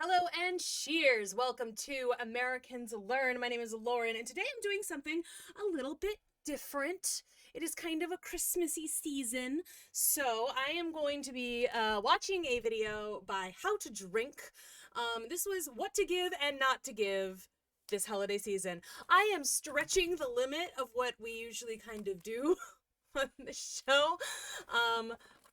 Hello and cheers! Welcome to Americans Learn. My name is Lauren, and today I'm doing something a little bit different. It is kind of a Christmassy season, so I am going to be watching a video by How to Drink. This was what to give and not to give this holiday season. I am stretching the limit of what we usually kind of do on the show,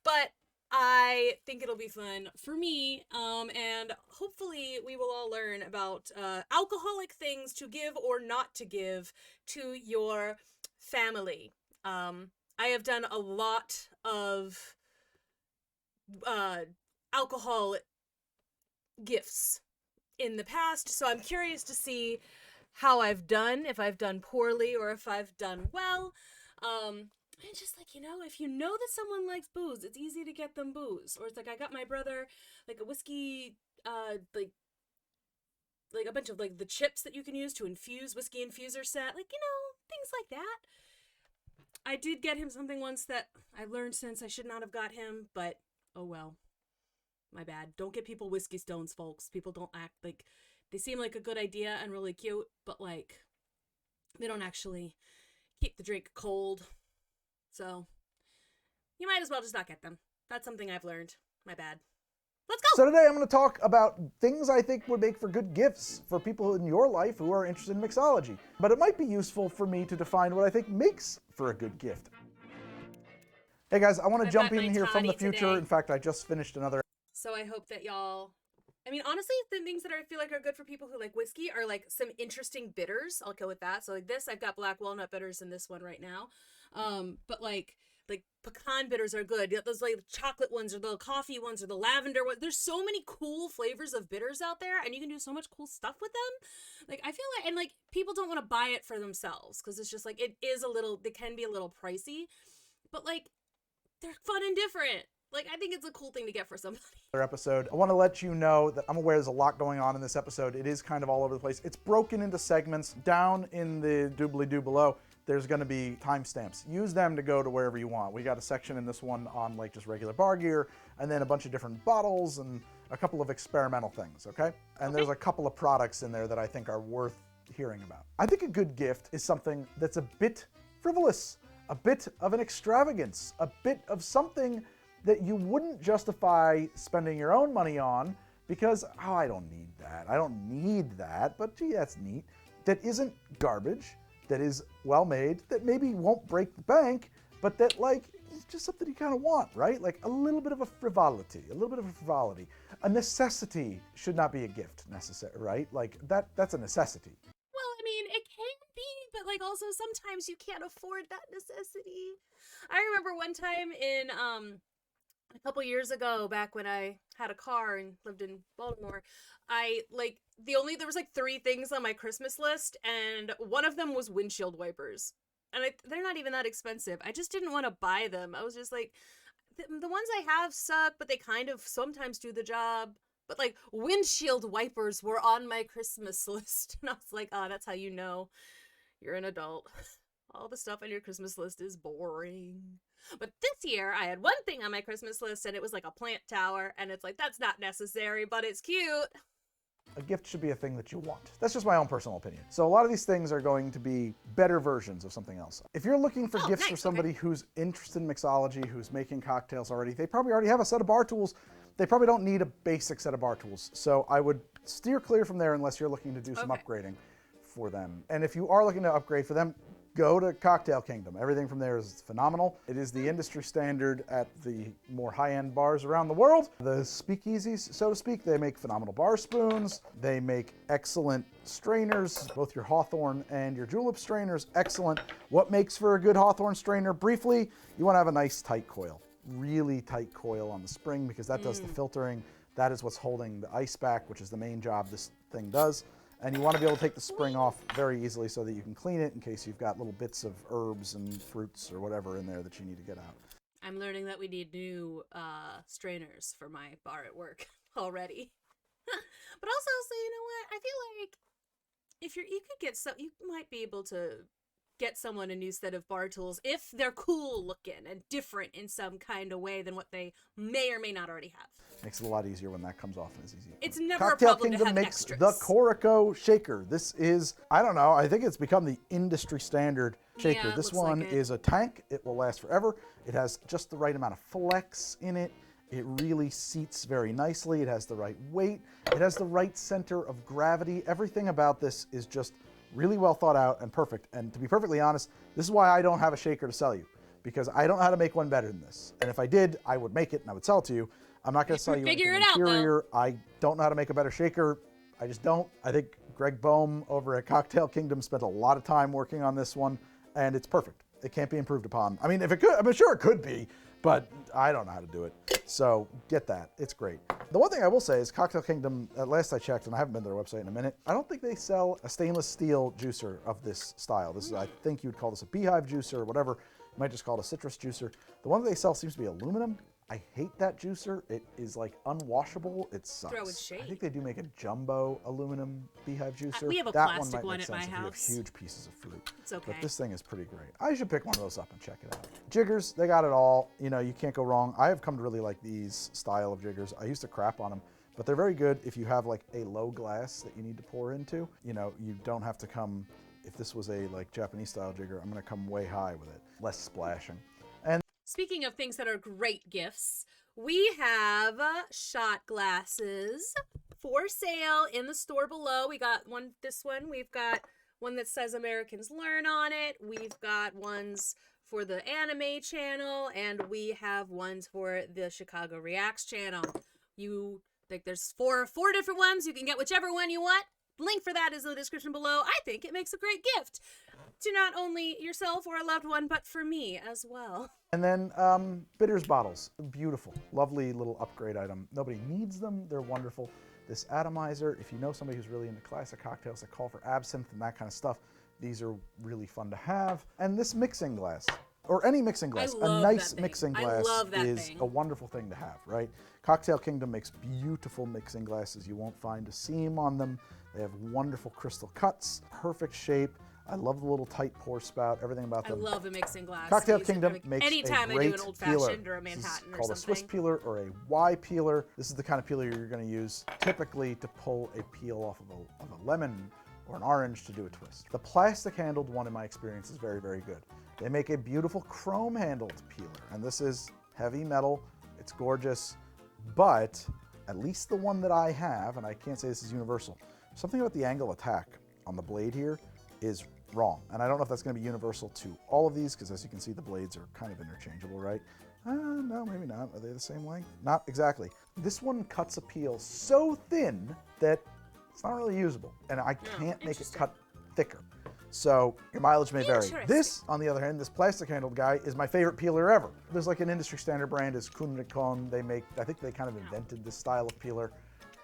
but I think it'll be fun for me, and hopefully we will all learn about alcoholic things to give or not to give to your family. I have done a lot of uh, alcohol gifts in the past, so I'm curious to see how I've done, if I've done poorly or if I've done well. And just like, if you know that someone likes booze, it's easy to get them booze. Or it's like I got my brother like a whiskey, like a bunch of like the chips that you can use to infuse whiskey infuser set, like things like that. I did get him something once that I've learned since I should not have got him, but oh well, my bad. Don't get people whiskey stones, folks. People don't act like they seem like a good idea and really cute, but like they don't actually keep the drink cold. So you might as well just not get them. That's something I've learned. My bad. Let's go! So today I'm going to talk about things I think would make for good gifts for people in your life who are interested in mixology. But it might be useful for me to define what I think makes for a good gift. Hey guys, I want to jump in here from the future. Today. In fact, I just finished another. So I hope that y'all... I mean, honestly, the things that I feel like are good for people who like whiskey are like some interesting bitters. I'll go with that. So like this, I've got black walnut bitters in this one right now. But like pecan bitters are good. Those like chocolate ones or the coffee ones or the lavender ones. There's so many cool flavors of bitters out there, and you can do so much cool stuff with them. Like I feel like, and like people don't want to buy it for themselves because it's just like they can be a little pricey, but like they're fun and different. Like, I think it's a cool thing to get for somebody. Episode. I want to let you know that I'm aware there's a lot going on in this episode. It is kind of all over the place. It's broken into segments. Down in the doobly-doo below, there's going to be timestamps. Use them to go to wherever you want. We got a section in this one on like just regular bar gear, and then a bunch of different bottles and a couple of experimental things, okay? And there's a couple of products in there that I think are worth hearing about. I think a good gift is something that's a bit frivolous, a bit of an extravagance, a bit of something that you wouldn't justify spending your own money on because, oh, I don't need that. I don't need that, but gee, that's neat. That isn't garbage, that is well made, that maybe won't break the bank, but that like is just something you kind of want, right? Like a little bit of a frivolity, A necessity should not be a gift necessary, right? Like that's a necessity. Well, I mean, it can be, but like also sometimes you can't afford that necessity. I remember one time in a couple years ago, back when I had a car and lived in Baltimore, there was like 3 things on my Christmas list, and one of them was windshield wipers. And they're not even that expensive. I just didn't want to buy them. I was just like, the ones I have suck, but they kind of sometimes do the job. But like windshield wipers were on my Christmas list, and I was like, oh, that's how you know you're an adult. All the stuff on your Christmas list is boring. But this year, I had one thing on my Christmas list, and it was like a plant tower, and it's like, that's not necessary, but it's cute. A gift should be a thing that you want. That's just my own personal opinion. So a lot of these things are going to be better versions of something else. If you're looking for gifts nice, for somebody who's interested in mixology, who's making cocktails already, they probably already have a set of bar tools. They probably don't need a basic set of bar tools. So I would steer clear from there unless you're looking to do some upgrading for them. And if you are looking to upgrade for them, go to Cocktail Kingdom. Everything from there is phenomenal. It is the industry standard at the more high-end bars around the world. The speakeasies, so to speak, they make phenomenal bar spoons. They make excellent strainers, both your Hawthorne and your julep strainers, excellent. What makes for a good Hawthorne strainer? Briefly, you want to have a nice tight coil. Really tight coil on the spring because that does the filtering. That is what's holding the ice back, which is the main job this thing does. And you want to be able to take the spring off very easily so that you can clean it in case you've got little bits of herbs and fruits or whatever in there that you need to get out. I'm learning that we need new strainers for my bar at work already. But also, so you know what? I feel like if you could get some, you might be able to get someone a new set of bar tools if they're cool looking and different in some kind of way than what they may or may not already have. Makes it a lot easier when that comes off and is easy. It's never Cocktail a problem Kingdom to have makes extras. the Corico shaker. This is, I don't know, I think it's become the industry standard shaker. Yeah, This looks one like it. is a tank. It will last forever. It has just the right amount of flex in it. It really seats very nicely. It has the right weight. It has the right center of gravity. Everything about this is just really well thought out and perfect. And to be perfectly honest, this is why I don't have a shaker to sell you, because I don't know how to make one better than this. And if I did, I would make it and I would sell it to you. I'm not going to sell you anything inferior. I don't know how to make a better shaker. I just don't. I think Greg Boehm over at Cocktail Kingdom spent a lot of time working on this one, and it's perfect. It can't be improved upon. I mean, if it could, I'm sure it could be, but I don't know how to do it. So get that. It's great. The one thing I will say is Cocktail Kingdom, at last I checked, and I haven't been to their website in a minute, I don't think they sell a stainless steel juicer of this style. This is, I think you would call this a beehive juicer or whatever. You might just call it a citrus juicer. The one that they sell seems to be aluminum. I hate that juicer. It is like unwashable. It sucks. Throw in shade. I think they do make a jumbo aluminum beehive juicer. We have a that plastic one one might at make my sense house. if you have huge pieces of fruit. It's okay. But this thing is pretty great. I should pick one of those up and check it out. Jiggers, they got it all. You know, you can't go wrong. I have come to really like these style of jiggers. I used to crap on them, but they're very good if you have like a low glass that you need to pour into. You know, you don't have to come, if this was a like Japanese style jigger, I'm gonna come way high with it. Less splashing. And Speaking of things that are great gifts, we have shot glasses for sale in the store below. We got this one. We've got one that says Americans Learn on it. We've got ones for the anime channel, and we have ones for the Chicago Reacts channel. There's four different ones. You can get whichever one you want. Link for that is in the description below. I think it makes a great gift to not only yourself or a loved one, but for me as well. And then bitters bottles, beautiful, lovely little upgrade item. Nobody needs them, they're wonderful. This atomizer, if you know somebody who's really into classic cocktails that call for absinthe and that kind of stuff, these are really fun to have. And this mixing glass, or any mixing glass, a nice mixing glass is a wonderful thing to have, right? Cocktail Kingdom makes beautiful mixing glasses. You won't find a seam on them. They have wonderful crystal cuts, perfect shape. I love the little tight pour spout, everything about them. I love a mixing glass. Cocktail Kingdom makes anytime a great I do an old-fashioned peeler. or a Manhattan this is or called something. a Swiss peeler or a Y peeler. This is the kind of peeler you're going to use typically to pull a peel off of a lemon or an orange to do a twist. The plastic-handled one, in my experience, is very, very good. They make a beautiful chrome-handled peeler, and this is heavy metal. It's gorgeous, but at least the one that I have, and I can't say this is universal, something about the angle of attack on the blade here is wrong. And I don't know if that's going to be universal to all of these, because as you can see, the blades are kind of interchangeable, right? No, maybe not. Are they the same length? Not exactly. This one cuts a peel so thin that it's not really usable, and I can't make it cut thicker. So your mileage may vary. This, on the other hand, this plastic-handled guy is my favorite peeler ever. There's like an industry standard brand is Kunrikon. They make, I think they kind of invented this style of peeler.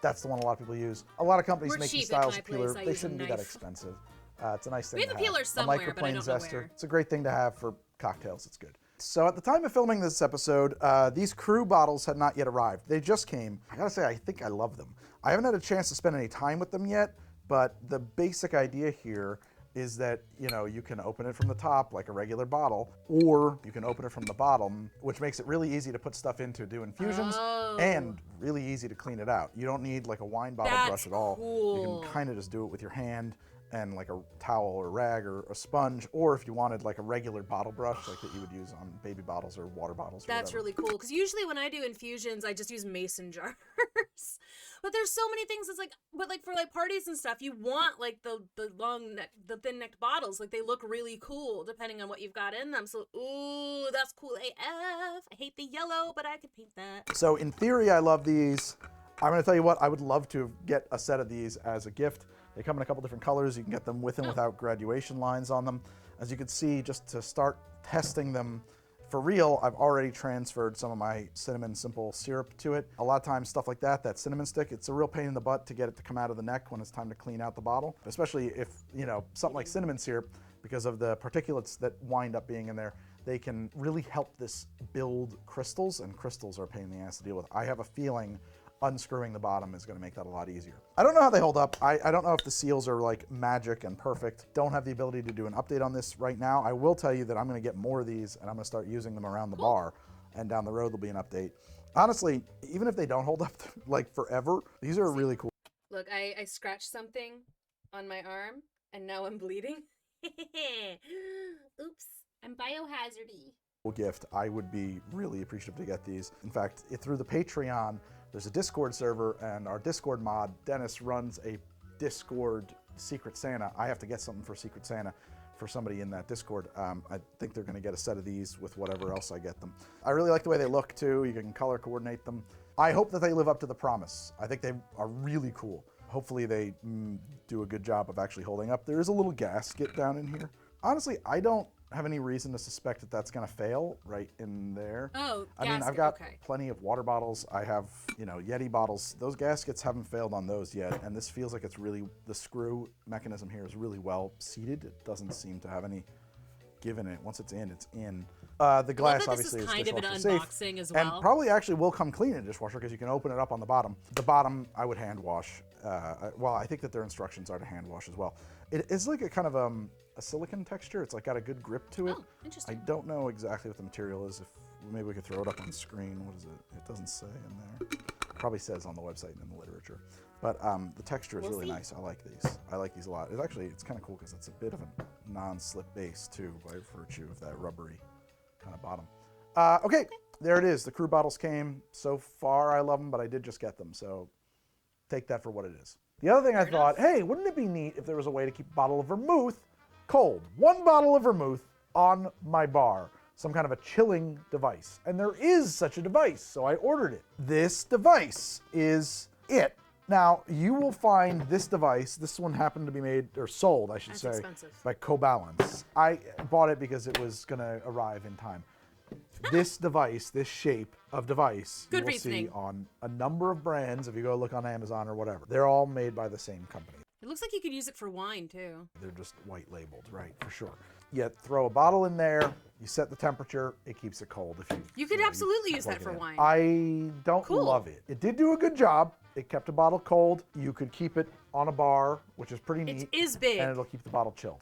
That's the one a lot of people use. A lot of companies make these styles of peeler. They shouldn't be that expensive. It's a nice thing to have. We have a peeler somewhere, but I don't know where. It's a great thing to have for cocktails. It's good. So at the time of filming this episode, these Crew bottles had not yet arrived. They just came. I gotta say, I think I love them. I haven't had a chance to spend any time with them yet, but the basic idea here is that, you know, you can open it from the top like a regular bottle, or you can open it from the bottom, which makes it really easy to put stuff in to do infusions and really easy to clean it out. You don't need like a wine bottle brush at all. Cool. You can kind of just do it with your hand and like a towel or rag or a sponge, or if you wanted like a regular bottle brush like that you would use on baby bottles or water bottles. That's really cool, because usually when I do infusions, I just use mason jars. But there's so many things. It's like, but like for like parties and stuff, you want like the long neck, the thin necked bottles. Like they look really cool depending on what you've got in them. So ooh, that's cool AF. I hate the yellow, but I could paint that. So in theory, I love these. I'm gonna tell you what, I would love to get a set of these as a gift. They come in a couple different colors. You can get them with and without graduation lines on them. As you can see, just to start testing them for real, I've already transferred some of my cinnamon simple syrup to it. A lot of times stuff like that cinnamon stick, it's a real pain in the butt to get it to come out of the neck when it's time to clean out the bottle, especially if, you know, something like cinnamon syrup, because of the particulates that wind up being in there, they can really help this build crystals, and crystals are a pain in the ass to deal with. I have a feeling unscrewing the bottom is going to make that a lot easier. I don't know how they hold up. I don't know if the seals are like magic and perfect. Don't have the ability to do an update on this right now. I will tell you that I'm going to get more of these and I'm going to start using them around the bar, and down the road there'll be an update. Honestly, even if they don't hold up like forever, these are really cool. Look, I scratched something on my arm and now I'm bleeding. Oops, I'm biohazardy. Gift. I would be really appreciative to get these. In fact, through the Patreon, there's a Discord server, and our Discord mod, Dennis, runs a Discord Secret Santa. I have to get something for Secret Santa for somebody in that Discord. I think they're going to get a set of these with whatever else I get them. I really like the way they look too. You can color coordinate them. I hope that they live up to the promise. I think they are really cool. Hopefully they do a good job of actually holding up. There is a little gasket down in here. Honestly, I don't have any reason to suspect that that's going to fail right in there. Oh, I mean, I've got plenty of water bottles. I have, you know, Yeti bottles. Those gaskets haven't failed on those yet, and this feels like it's really, the screw mechanism here is really well seated. It doesn't seem to have any give in it. Once it's in, it's in. The glass obviously is kind of an dishwasher unboxing safe, as well. and probably actually will come clean in a dishwasher because you can open it up on the bottom. The bottom I would hand wash. Well, I think that their instructions are to hand wash as well. It is like a kind of a silicone texture. It's like got a good grip to it. Oh, interesting. I don't know exactly what the material is. If maybe we could throw it up on the screen. What is it? It doesn't say in there. It probably says on the website and in the literature. But the texture is really nice. I like these. I like these a lot. It's kind of cool because it's a bit of a non-slip base too, by virtue of that rubbery kind of bottom. Okay, there it is. The crew bottles came. So far, I love them, but I did just get them, so take that for what it is. The other thing I thought, hey, wouldn't it be neat if there was a way to keep a bottle of vermouth cold? One bottle of vermouth on my bar. Some kind of a chilling device. And there is such a device, so I ordered it. This device is it. Now, you will find this device, this one happened to be made, or sold, I should say, expensive. by Cobalance. I bought it because it was gonna arrive in time. This device, this shape of device, you will see on a number of brands if you go look on Amazon or whatever. They're all made by the same company. It looks like you could use it for wine too. They're just white labeled, right, for sure. You throw a bottle in there, you set the temperature, it keeps it cold. If you could absolutely use that for wine. I don't love it. It did do a good job. It kept a bottle cold. You could keep it on a bar, which is pretty neat. It is big. And it'll keep the bottle chilled.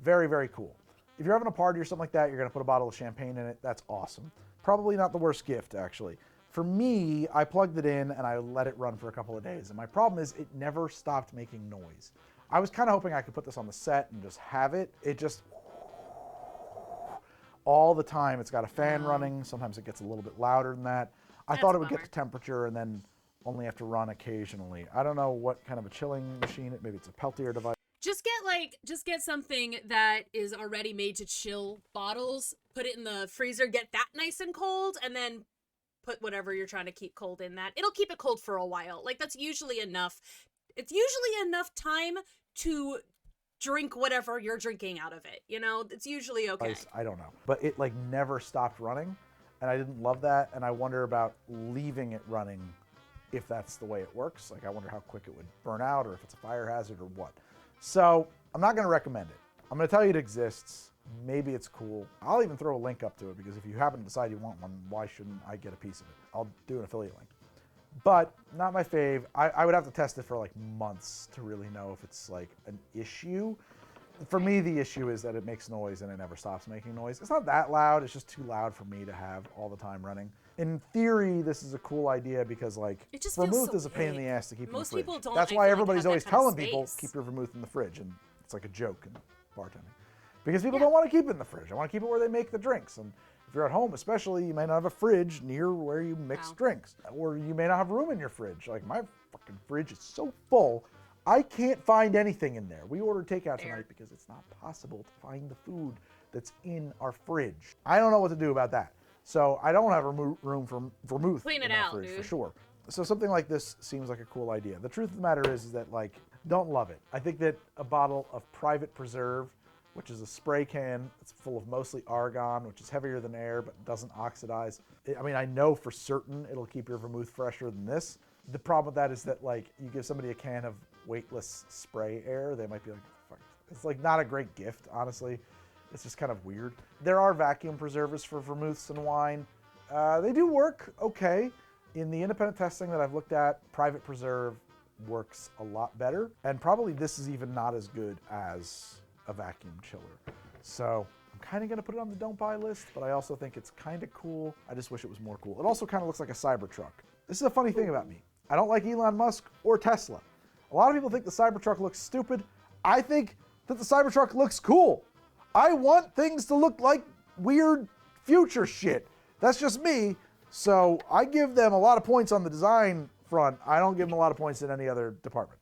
Very, very cool. If you're having a party or something like that, you're going to put a bottle of champagne in it. That's awesome. Probably not the worst gift, actually. For me, I plugged it in and I let it run for a couple of days. And my problem is it never stopped making noise. I was kind of hoping I could put this on the set and just have it. It just all the time. It's got a fan running. Sometimes it gets a little bit louder than that. I thought it would get to temperature and then only have to run occasionally. I don't know what kind of a chilling machine. Maybe it's a Peltier device. Just get something that is already made to chill bottles, put it in the freezer, get that nice and cold, and then put whatever you're trying to keep cold in that. It'll keep it cold for a while. Like, that's usually enough. It's usually enough time to drink whatever you're drinking out of it. You know, it's usually okay. I don't know. But it like never stopped running, and I didn't love that, and I wonder about leaving it running if that's the way it works. Like, I wonder how quick it would burn out or if it's a fire hazard or what. So I'm not going to recommend it. I'm going to tell you it exists. Maybe it's cool. I'll even throw a link up to it because if you happen to decide you want one, why shouldn't I get a piece of it? I'll do an affiliate link. But not my fave. I would have to test it for like months to really know if it's like an issue. For me, the issue is that it makes noise and it never stops making noise. It's not that loud. It's just too loud for me to have all the time running. In theory, this is a cool idea because like vermouth is a pain in the ass to keep in the fridge. That's why everybody's always telling people keep your vermouth in the fridge, and it's like a joke in bartending. Because people don't want to keep it in the fridge. They want to keep it where they make the drinks. And if you're at home, especially, you may not have a fridge near where you mix drinks. Or you may not have room in your fridge. Like, my fucking fridge is so full, I can't find anything in there. We ordered takeout tonight because it's not possible to find the food that's in our fridge. I don't know what to do about that. So I don't have room for vermouth in our fridge, for sure. So something like this seems like a cool idea. The truth of the matter is that, like, don't love it. I think that a bottle of Private Preserve, which is a spray can, it's full of mostly argon, which is heavier than air but doesn't oxidize. I mean, I know for certain it'll keep your vermouth fresher than this. The problem with that is that, like, you give somebody a can of weightless spray air, they might be like, fuck. It's like not a great gift, honestly. It's just kind of weird. There are vacuum preservers for vermouths and wine. They do work okay. In the independent testing that I've looked at, private preserve works a lot better. And probably this is even not as good as a vacuum chiller. So I'm kind of going to put it on the don't buy list, but I also think it's kind of cool. I just wish it was more cool. It also kind of looks like a Cybertruck. This is a funny thing about me. I don't like Elon Musk or Tesla. A lot of people think the Cybertruck looks stupid. I think that the Cybertruck looks cool. I want things to look like weird future shit. That's just me. So I give them a lot of points on the design front. I don't give them a lot of points in any other department.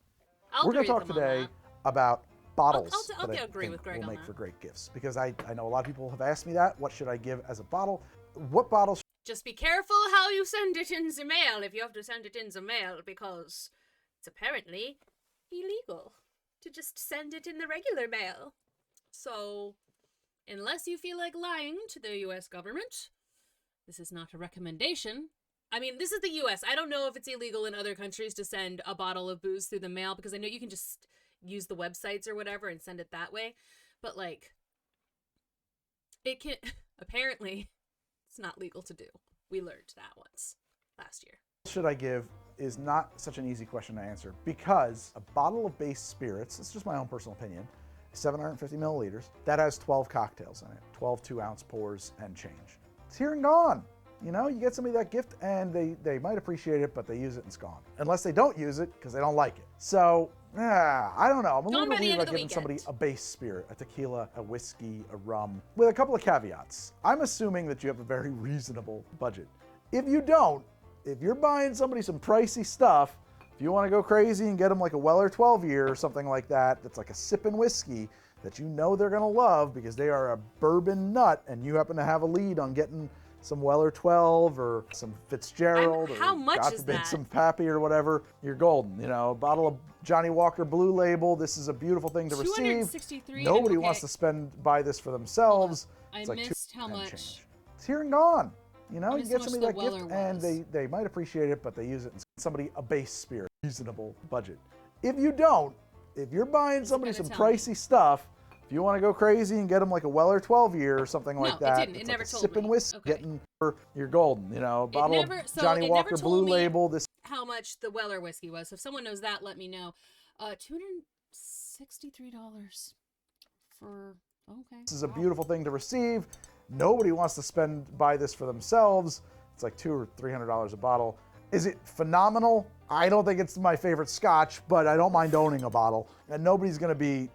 We're going to talk today about bottles I'll that I agree with think Greg will on make that. for great gifts. Because I know a lot of people have asked me that. What should I give as a bottle? What bottles? Just be careful how you send it in the mail if you have to send it in the mail, because it's apparently illegal to just send it in the regular mail. So, unless you feel like lying to the US government, this is not a recommendation. I mean, this is the US. I don't know if it's illegal in other countries to send a bottle of booze through the mail, because I know you can just use the websites or whatever and send it that way. But, like, it can... apparently, it's not legal to do. We learned that once last year. Should I give is not such an easy question to answer, because a bottle of base spirits, it's just my own personal opinion, 750 milliliters, that has 12 cocktails in it, 12 2-ounce pours and change. It's here and gone. You know, you get somebody that gift and they might appreciate it, but they use it and it's gone. Unless they don't use it because they don't like it. So, I don't know. I'm a little bit weird about giving somebody a base spirit, a tequila, a whiskey, a rum, with a couple of caveats. I'm assuming that you have a very reasonable budget. If you don't, if you're buying somebody some pricey stuff, if you want to go crazy and get them like a Weller 12 year or something like that, that's like a sipping whiskey that you know they're going to love because they are a bourbon nut, and you happen to have a lead on getting some Weller 12 or some Fitzgerald or how much God is forbid that? some Pappy or whatever, you're golden. You know, a bottle of Johnny Walker Blue Label. This is a beautiful thing to receive. Nobody wants to buy this for themselves. I missed how much. It's here and gone. You know, you missed get how much somebody the that gift Weller and was. they might appreciate it, but they use it. And somebody a base spirit, reasonable budget. If you don't, if you're buying somebody some pricey stuff, if you want to go crazy and get them like a Weller 12 year or something like that, it didn't. It never like a told sipping me. whiskey, Okay. getting you're golden. You know, a bottle of Johnny Walker Blue Label. This how much the Weller whiskey was. So if someone knows that, let me know. $263 for This is a beautiful thing to receive. Nobody wants to buy this for themselves. It's like $200 or $300 a bottle. Is it phenomenal? I don't think it's my favorite scotch, but I don't mind owning a bottle. And nobody's going to be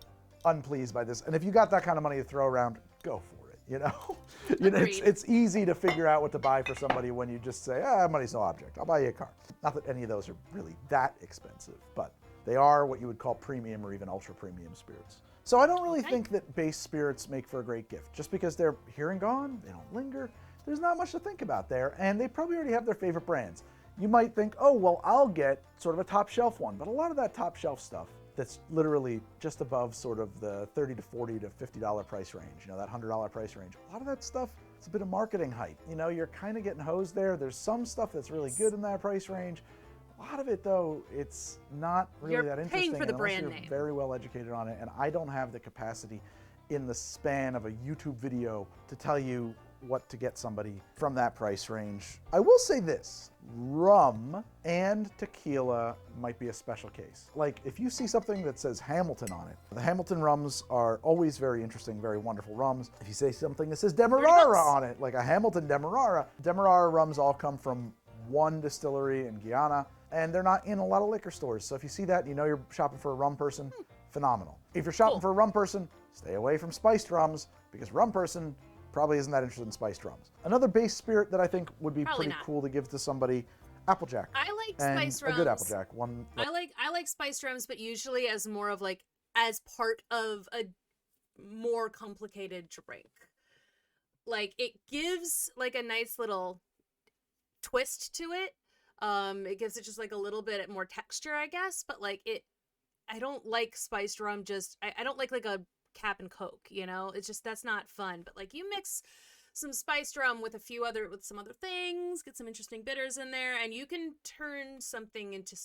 unpleased by this. And if you got that kind of money to throw around, go for it. You know, it's easy to figure out what to buy for somebody when you just say, money's no object. I'll buy you a car. Not that any of those are really that expensive, but they are what you would call premium or even ultra premium spirits. So I don't really think that base spirits make for a great gift. Just because they're here and gone, they don't linger, there's not much to think about there, and they probably already have their favorite brands. You might think, oh, well, I'll get sort of a top shelf one, but a lot of that top shelf stuff that's literally just above sort of the $30 to $40 to $50 price range, you know, that $100 price range, a lot of that stuff, it's a bit of marketing hype. You know, you're kind of getting hosed there. There's some stuff that's really good in that price range. A lot of it, though, it's not really that interesting paying for the unless brand you're name. very well educated on it, and I don't have the capacity in the span of a YouTube video to tell you what to get somebody from that price range. I will say this, rum and tequila might be a special case. Like, if you see something that says Hamilton on it, the Hamilton rums are always very interesting, very wonderful rums. If you say something that says Demerara on it, like a Hamilton Demerara rums all come from one distillery in Guyana, and they're not in a lot of liquor stores. So if you see that, you know you're shopping for a rum person, phenomenal. If you're shopping for a rum person, stay away from spiced rums, because rum person probably isn't that interested in spiced rums. Another base spirit that I think would be pretty cool to give to somebody, Applejack. I like and spiced rums. A good Applejack. I like spiced rums, but usually as more of like as part of a more complicated drink. Like, it gives like a nice little twist to it. It gives it just like a little bit more texture, I guess, but like I don't like spiced rum I don't like a Cap and Coke, you know? It's just, that's not fun. But like, you mix some spiced rum with some other things, get some interesting bitters in there, and you can turn something into,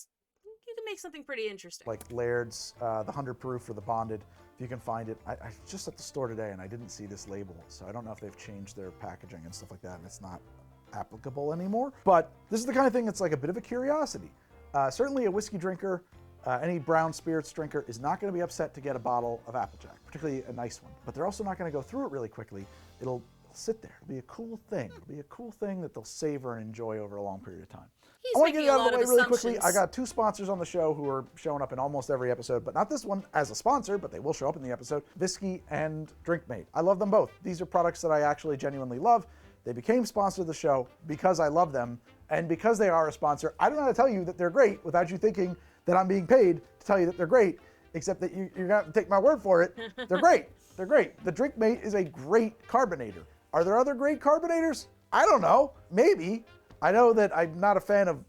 you can make something pretty interesting. Like Laird's, the 100 proof or the bonded, if you can find it. I was just at the store today and I didn't see this label, so I don't know if they've changed their packaging and stuff like that, and it's not applicable anymore. But this is the kind of thing that's like a bit of a curiosity. Certainly a whiskey drinker, any brown spirits drinker is not going to be upset to get a bottle of Applejack, particularly a nice one. But they're also not going to go through it really quickly. It'll sit there. It'll be a cool thing. It'll be a cool thing that they'll savor and enjoy over a long period of time. I want to get it out of the way really quickly. I got 2 sponsors on the show who are showing up in almost every episode, but not this one as a sponsor, but they will show up in the episode. Whiskey and Drink Mate. I love them both. These are products that I actually genuinely love. They became sponsor of the show because I love them, and because they are a sponsor, I don't know how to tell you that they're great without you thinking that I'm being paid to tell you that they're great, except that you're going to have to take my word for it. They're great. They're great. The Drink Mate is a great carbonator. Are there other great carbonators? I don't know. Maybe. I know that I'm not a fan of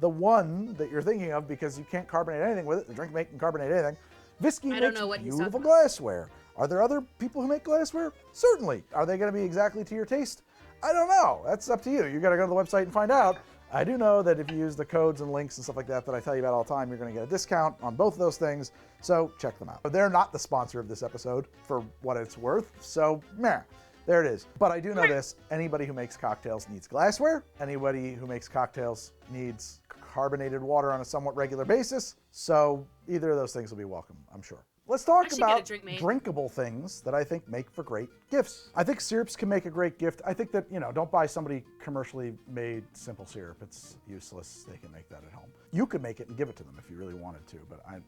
the one that you're thinking of because you can't carbonate anything with it. The Drink Mate can carbonate anything. Whiskey makes beautiful glassware. Are there other people who make glassware? Certainly. Are they going to be exactly to your taste? I don't know. That's up to you. You got to go to the website and find out. I do know that if you use the codes and links and stuff like that that I tell you about all the time, you're going to get a discount on both of those things. So check them out. But they're not the sponsor of this episode for what it's worth. So, meh. There it is. But I do know this. Anybody who makes cocktails needs glassware. Anybody who makes cocktails needs carbonated water on a somewhat regular basis. So either of those things will be welcome, I'm sure. Let's talk about drinkable things that I think make for great gifts. I think syrups can make a great gift. I think that, don't buy somebody commercially made simple syrup. It's useless. They can make that at home. You could make it and give it to them if you really wanted to, but I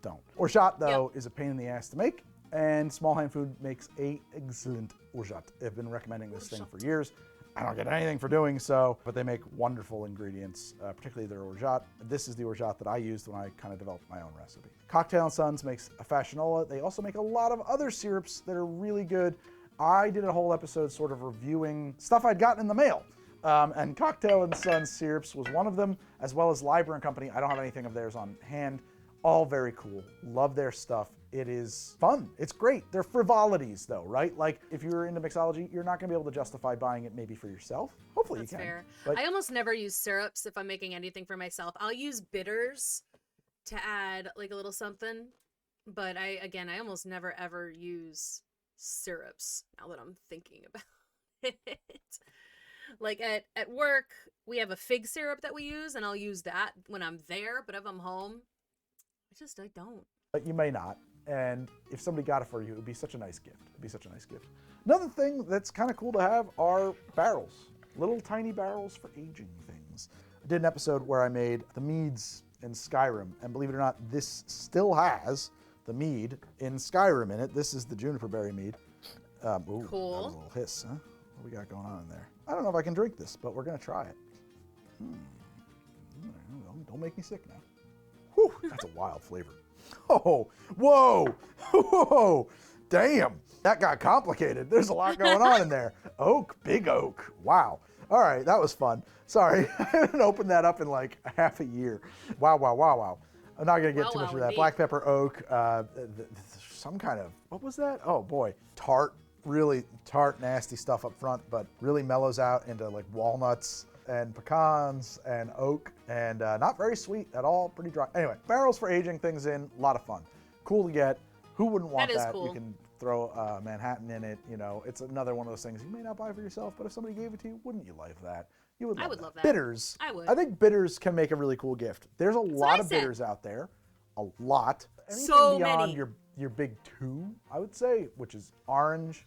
don't. Orgeat, though, is a pain in the ass to make. And Small Hand Food makes an excellent orgeat. I've been recommending this thing for years. I don't get anything for doing so, but they make wonderful ingredients, particularly their orgeat. This is the orgeat that I used when I kind of developed my own recipe. Cocktail & Sons makes a fashionola. They also make a lot of other syrups that are really good. I did a whole episode sort of reviewing stuff I'd gotten in the mail. And Cocktail & Sons syrups was one of them, as well as Liber & Company. I don't have anything of theirs on hand. All very cool. Love their stuff. It is fun. It's great. They're frivolities, though, right? Like, if you're into mixology, you're not going to be able to justify buying it maybe for yourself. Hopefully you can. That's fair. But I almost never use syrups if I'm making anything for myself. I'll use bitters to add, like, a little something. But I almost never, ever use syrups, now that I'm thinking about it. Like, at work, we have a fig syrup that we use, and I'll use that when I'm there. But if I'm home, I don't. But you may not. And if somebody got it for you, it would be such a nice gift. It'd be such a nice gift. Another thing that's kind of cool to have are barrels. Little tiny barrels for aging things. I did an episode where I made the meads in Skyrim. And believe it or not, this still has the mead in Skyrim in it. This is the juniper berry mead. Ooh, cool. That was a little hiss, huh? What we got going on in there? I don't know if I can drink this, but we're going to try it. Don't make me sick now. Whew, that's a wild flavor. Oh, whoa, whoa, damn. That got complicated. There's a lot going on in there. Oak, big oak. Wow. All right, that was fun. Sorry, I haven't opened that up in like half a year. Wow, wow, wow, wow. I'm not going to get too much of that. Indeed. Black pepper, oak, some kind of, what was that? Oh boy, tart, really tart, nasty stuff up front, but really mellows out into like walnuts and pecans and oak, and not very sweet at all, pretty dry. Anyway, barrels for aging things in, a lot of fun. Cool to get. Who wouldn't want that? Cool. You can throw Manhattan in it, It's another one of those things you may not buy for yourself, but if somebody gave it to you, wouldn't you like that? You would love that. I would love that. Bitters. I would. I think bitters can make a really cool gift. There's a lot of bitters out there. A lot. Anything so beyond many. Your big two, I would say, which is orange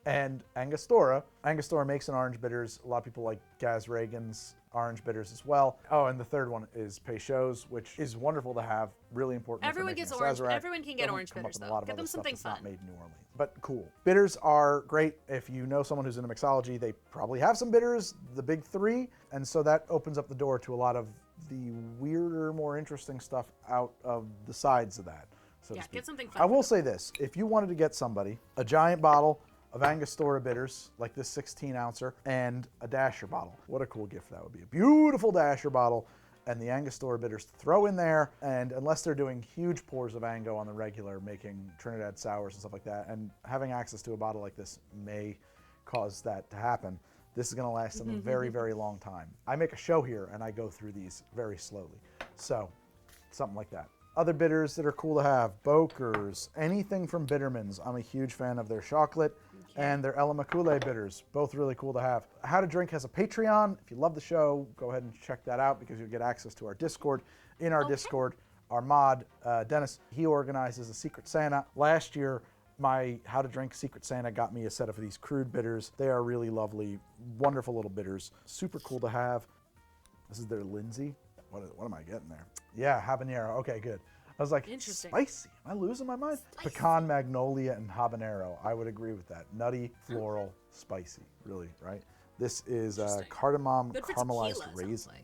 and Angostura. Angostura makes an orange bitters. A lot of people like Gaz Reagan's orange bitters as well. Oh, and the third one is Peychaud's, which is wonderful to have. Really important. Everyone gets orange. Everyone can get orange bitters, though. Get them something fun. Not made in New Orleans, but cool. Bitters are great. If you know someone who's into mixology, they probably have some bitters, the big three, and so that opens up the door to a lot of the weirder, more interesting stuff out of the sides of that. So yeah, get something fun. I will say this: if you wanted to get somebody a giant bottle of Angostura bitters, like this 16-ouncer, and a dasher bottle. What a cool gift that would be. A beautiful dasher bottle and the Angostura bitters to throw in there, and unless they're doing huge pours of Ango on the regular, making Trinidad sours and stuff like that, and having access to a bottle like this may cause that to happen, this is gonna last them a very, very long time. I make a show here and I go through these very slowly. So, something like that. Other bitters that are cool to have, Bokers, anything from Bittermans. I'm a huge fan of their chocolate and their Elimakule bitters, both really cool to have. How to Drink has a Patreon. If you love the show, go ahead and check that out because you'll get access to our Discord. In our Discord, our mod, Dennis, he organizes a Secret Santa. Last year, my How to Drink Secret Santa got me a set of these crude bitters. They are really lovely, wonderful little bitters. Super cool to have. This is their Lindsay. What am I getting there? Yeah, habanero. Okay, good. I was like, spicy. Am I losing my mind? Spicy. Pecan, magnolia, and habanero. I would agree with that. Nutty, floral, spicy. Really, right? This is cardamom caramelized raisin. Like.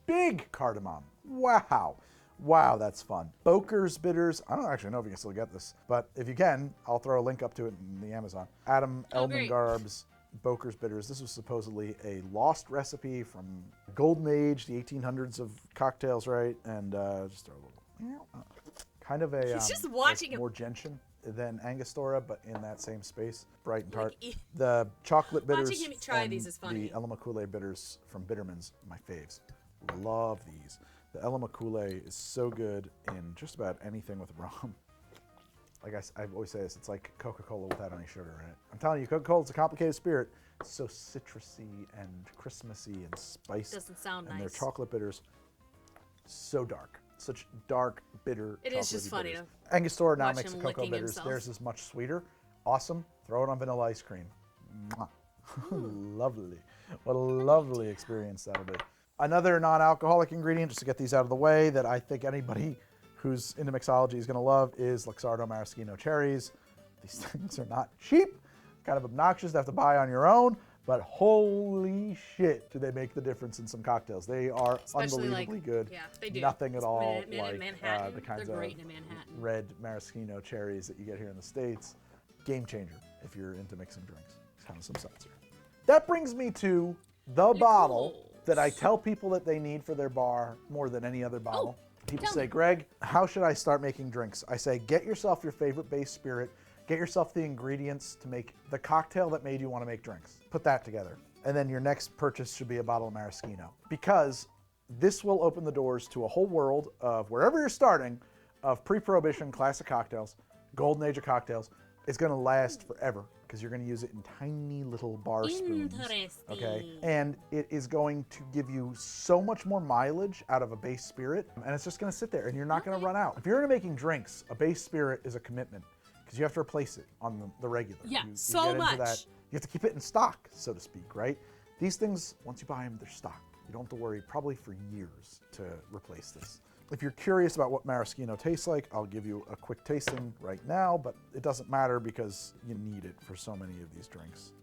Big cardamom. Wow. Wow, that's fun. Boker's bitters. I don't actually know if you can still get this, but if you can, I'll throw a link up to it in the Amazon. Adam Elmengarb's Boker's bitters. This was supposedly a lost recipe from Golden Age, the 1800s of cocktails, right? And just throw a little, kind of a He's just watching like more gentian than Angostura, but in that same space, bright and tart. The chocolate bitters watching him try and these is funny. The Elimakule bitters from Bittermans, my faves. Love these. The Elimakule is so good in just about anything with rum. Like I always say this, it's like Coca-Cola without any sugar in it. I'm telling you, Coca-Cola is a complicated spirit. It's so citrusy and Christmassy and spicy. Doesn't sound nice. And their chocolate bitters, so dark. Such dark, bitter. It is just funny. Angostura now makes the cocoa bitters. Theirs is much sweeter. Awesome. Throw it on vanilla ice cream. Lovely. What a lovely experience that'll be. Another non-alcoholic ingredient, just to get these out of the way, that I think anybody who's into mixology is going to love is Luxardo Maraschino cherries. These things are not cheap, kind of obnoxious to have to buy on your own, but holy shit, do they make the difference in some cocktails. They are especially unbelievably good. Yeah, they do. Nothing at all like the kinds of red maraschino cherries that you get here in the States. Game changer if you're into mixing drinks. It's kind of some seltzer. That brings me to the bottle that I tell people that they need for their bar more than any other bottle. People say, Greg, how should I start making drinks? I say, get yourself your favorite base spirit, get yourself the ingredients to make the cocktail that made you want to make drinks. Put that together. And then your next purchase should be a bottle of maraschino. Because this will open the doors to a whole world of, wherever you're starting, of pre-prohibition classic cocktails, golden age of cocktails. It's going to last forever because you're going to use it in tiny little bar spoons. Okay, and it is going to give you so much more mileage out of a base spirit, and it's just going to sit there, and you're not going to run out. If you're into making drinks, a base spirit is a commitment because you have to replace it on the regular. Yeah, you so get much. Into that. You have to keep it in stock, so to speak, right? These things, once you buy them, they're stocked. You don't have to worry probably for years to replace this. If you're curious about what maraschino tastes like, I'll give you a quick tasting right now, but it doesn't matter because you need it for so many of these drinks.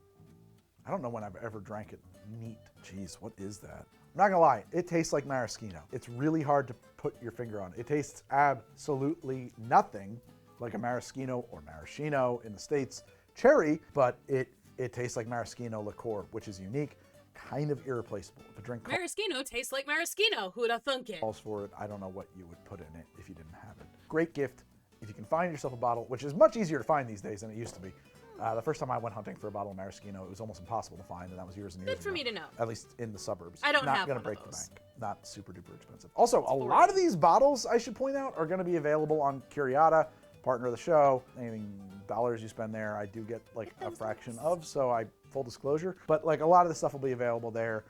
I don't know when I've ever drank it neat. Jeez, what is that? I'm not gonna lie, it tastes like maraschino. It's really hard to put your finger on. It tastes absolutely nothing like a maraschino or maraschino in the States cherry, but it tastes like maraschino liqueur, which is unique. Kind of irreplaceable. If a drink maraschino tastes like maraschino. Who'd have thunk it? Calls for it. I don't know what you would put in it if you didn't have it. Great gift. If you can find yourself a bottle, which is much easier to find these days than it used to be. The first time I went hunting for a bottle of maraschino, it was almost impossible to find, and that was years and years ago. Good for me to know. At least in the suburbs. I don't have Not going to one break of the those. bank. Not super duper expensive. Also, a lot of these bottles, I should point out, are going to be available on Curiata, partner of the show. Anything dollars you spend there, I do get like a fraction of, so full disclosure. But like a lot of the stuff will be available there.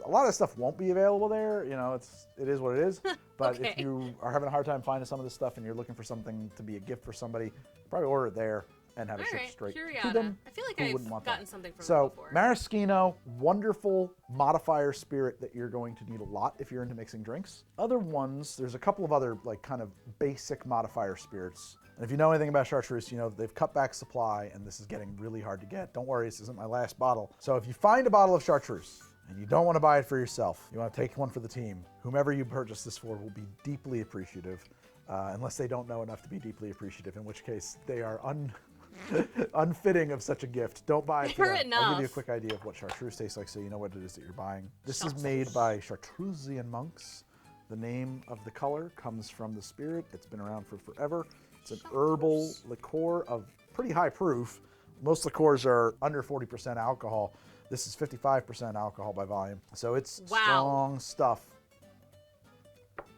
A lot of stuff won't be available there. You know, it is what it is. But if you are having a hard time finding some of this stuff and you're looking for something to be a gift for somebody, probably order it there and have it shipped straight to them. I feel like I've gotten something from them before. Maraschino, wonderful modifier spirit that you're going to need a lot if you're into mixing drinks. Other ones, there's a couple of other like kind of basic modifier spirits. And if you know anything about chartreuse, you know they've cut back supply and this is getting really hard to get. Don't worry, this isn't my last bottle. So if you find a bottle of chartreuse, and you don't want to buy it for yourself, you want to take one for the team, whomever you purchase this for will be deeply appreciative, unless they don't know enough to be deeply appreciative, in which case they are unfitting of such a gift. Don't buy it for them. I'll give you a quick idea of what chartreuse tastes like so you know what it is that you're buying. This is made by Chartreusian monks. The name of the color comes from the spirit. It's been around for forever. It's an herbal liqueur of pretty high proof. Most liqueurs are under 40% alcohol. This is 55% alcohol by volume. So it's strong stuff.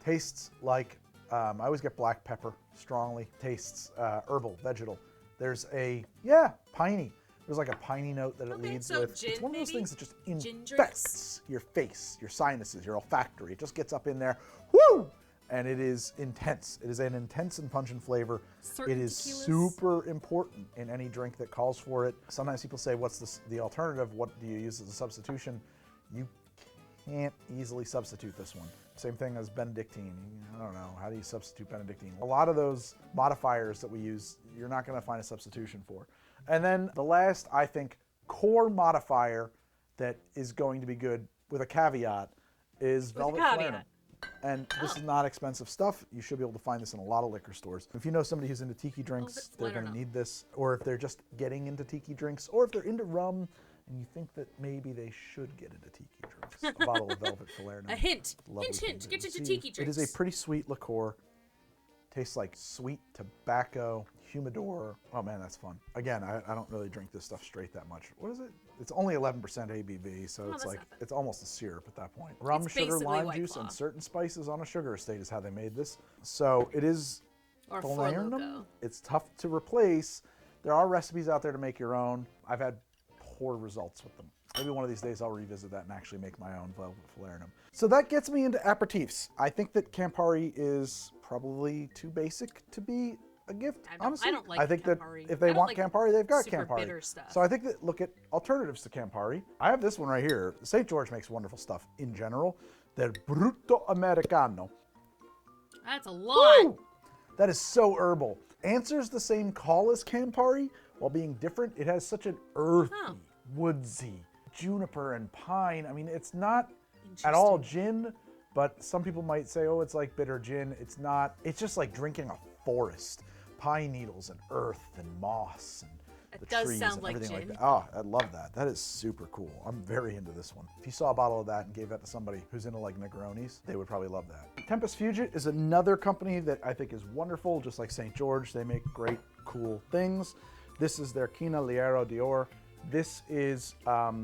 Tastes like, I always get black pepper strongly. Tastes herbal, vegetal. There's piney. There's like a piney note that it leads so with. Gin, it's one of those maybe? things that just Gin infects your face, your sinuses, your olfactory. It just gets up in there. Woo! And it is intense. It is an intense and pungent flavor. Certain it is tequilas. super important in any drink that calls for it. Sometimes people say, what's the alternative? What do you use as a substitution? You can't easily substitute this one. Same thing as Benedictine. I don't know, how do you substitute Benedictine? A lot of those modifiers that we use, you're not gonna find a substitution for. And then the last, I think, core modifier that is going to be good with a caveat is Velvet Falernum. And this is not expensive stuff. You should be able to find this in a lot of liquor stores. If you know somebody who's into tiki drinks, they're going to need this. Or if they're just getting into tiki drinks, or if they're into rum and you think that maybe they should get into tiki drinks, a bottle of Velvet Falernum. A hint. Lovely Hint. Get into tiki drinks. It is a pretty sweet liqueur. Tastes like sweet tobacco, humidor. Oh man, that's fun. Again, I don't really drink this stuff straight that much. What is it? It's only 11% ABV, so it's like, it's almost a syrup at that point. Rum, sugar, lime juice, and certain spices on a sugar estate is how they made this. So it is Falernum. It's tough to replace. There are recipes out there to make your own. I've had poor results with them. Maybe one of these days I'll revisit that and actually make my own Velvet Falernum. So that gets me into Apertifs. I think that Campari is probably too basic to be a gift, honestly. I don't like I think Campari. that if they want like Campari, they've got super Campari. bitter stuff. So I think that look at alternatives to Campari. I have this one right here. St. George makes wonderful stuff in general. Del Brutto Americano. That's a lot. Woo! That is so herbal. Answers the same call as Campari while being different. It has such an earthy, woodsy, juniper and pine. I mean, it's not at all gin, but some people might say, oh, it's like bitter gin. It's not. It's just like drinking a forest. Pine needles and earth and moss and the trees and everything like that. Oh, I love that. That is super cool. I'm very into this one. If you saw a bottle of that and gave that to somebody who's into like Negronis, they would probably love that. Tempus Fugit is another company that I think is wonderful, just like St. George. They make great, cool things. This is their Quina Liero d'Or. This is